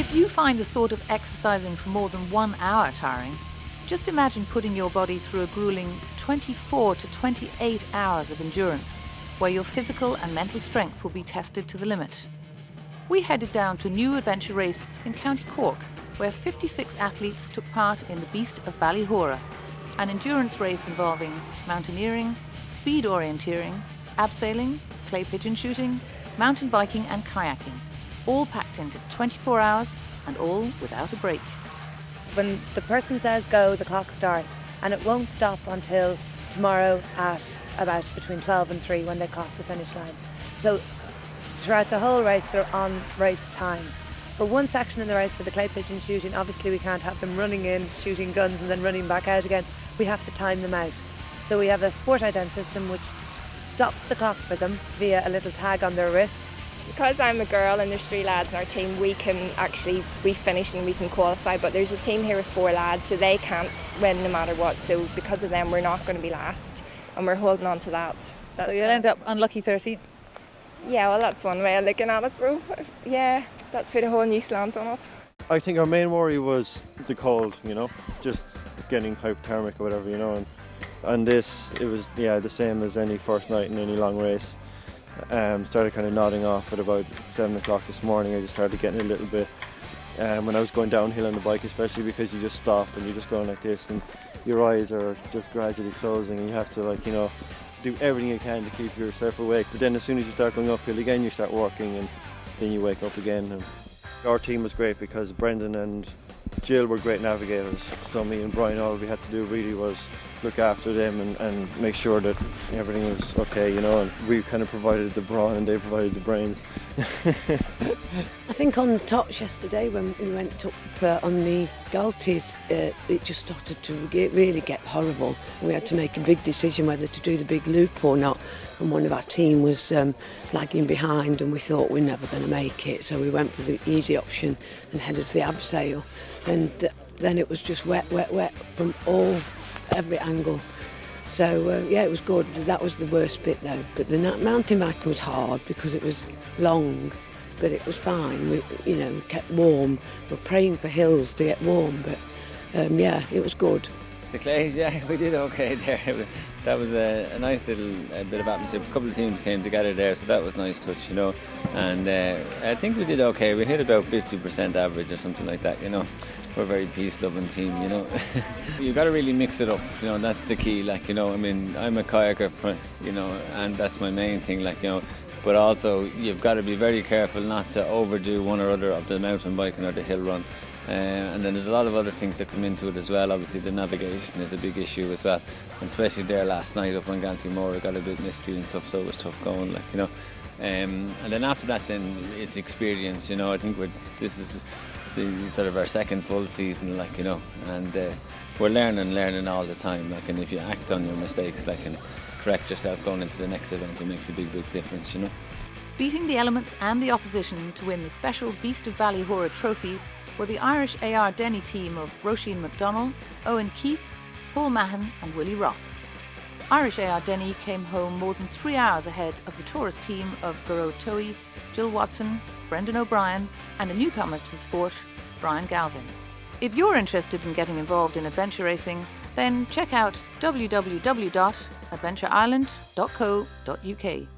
If you find the thought of exercising for more than 1 hour tiring, just imagine putting your body through a grueling 24 to 28 hours of endurance, where your physical and mental strength will be tested to the limit. We headed down to a new adventure race in County Cork, where 56 athletes took part in the Beast of Ballyhora, an endurance race involving mountaineering, speed orienteering, abseiling, clay pigeon shooting, mountain biking and kayaking, all packed into 24 hours and all without a break. When the person says go, the clock starts, and it won't stop until tomorrow at about between 12 and 3 when they cross the finish line. So throughout the whole race, they're on race time. For one section in the race, for the clay pigeon shooting, obviously we can't have them running in, shooting guns and then running back out again. We have to time them out. So we have a sport ident system which stops the clock for them via a little tag on their wrist. Because I'm a girl and there's 3 lads in our team, we finish and we can qualify, but there's a team here with 4 lads, so they can't win no matter what. So because of them, we're not going to be last, and we're holding on to that. So you'll end up unlucky 13th? Yeah, well, that's one way of looking at it. So yeah, that's put a whole new slant on it. I think our main worry was the cold, just getting hypothermic or whatever, and this, it was the same as any first night in any long race. Started kind of nodding off at about 7 o'clock this morning. I just started getting a little bit, when I was going downhill on the bike, especially because you just stop and you're just going like this and your eyes are just gradually closing and you have to do everything you can to keep yourself awake. But then as soon as you start going uphill again, you start working and then you wake up again. And our team was great because Brendan and Jill were great navigators. So me and Brian, all we had to do really was look after them and make sure that everything was okay, and we kind of provided the brawn and they provided the brains. I think on the tops yesterday when we went up on the Galties, it just started to really get horrible. We had to make a big decision whether to do the big loop or not, and one of our team was lagging behind and we thought we're never going to make it, so we went for the easy option and headed to the abseil, and then it was just wet from every angle. So it was good. That was the worst bit though. But the mountain biking was hard because it was long, but it was fine. We kept warm. We're praying for hills to get warm, but it was good. The clays, we did okay there. That was a nice little bit of atmosphere. A couple of teams came together there, so that was a nice touch, And I think we did okay. We hit about 50% average or something like that, We're a very peace-loving team, You've got to really mix it up, that's the key. I'm a kayaker, and that's my main thing, But also, you've got to be very careful not to overdo one or other of the mountain biking or the hill run. And then there's a lot of other things that come into it as well. Obviously the navigation is a big issue as well, and especially there last night up on Gantymore, it got a bit misty and stuff, so it was tough going, and then after that then it's experience. I think this is the sort of our second full season, and we're learning all the time, and if you act on your mistakes and correct yourself going into the next event, it makes a big difference. Beating the elements and the opposition to win the special Beast of Ballyhora trophy were the Irish AR Denny team of Roisin McDonnell, Owen Keith, Paul Mahon and Willie Rock. Irish AR Denny came home more than 3 hours ahead of the tourist team of Garo Toey, Jill Watson, Brendan O'Brien and a newcomer to the sport, Brian Galvin. If you're interested in getting involved in adventure racing, then check out www.adventureireland.co.uk.